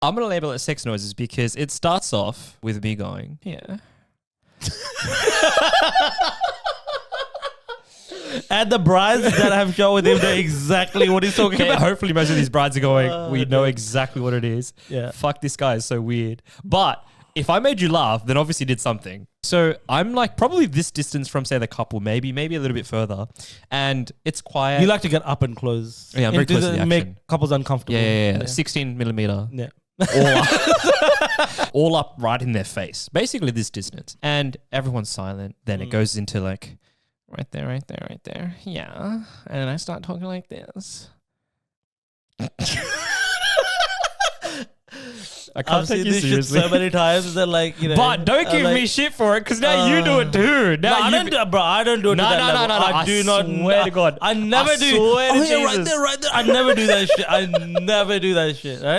I'm going to label it sex noises because it starts off with me going, yeah. And the brides that have shown with him know exactly what he's talking about. Hopefully most of these brides are going, we know exactly what it is. Yeah. Fuck, this guy is so weird. But if I made you laugh, then obviously did something. So I'm like probably this distance from, say, the couple, maybe a little bit further. And it's quiet. You like to get up and close. Yeah, I'm very close to the action. Make couples uncomfortable. Yeah. 16 millimeter. Yeah. All up, all up right in their face. Basically this distance. And everyone's silent. Then it goes into like, right there. Yeah. And I start talking like this. I can't I've take seen you this shit seriously. so many times that like, you know. But don't give me shit for it because now you do it too. Now I don't do it, bro. I don't do it to that level. No. I do not. Swear to God. I never do. Swear to yeah, Jesus. right there. I never do that shit. I never do that shit. Right?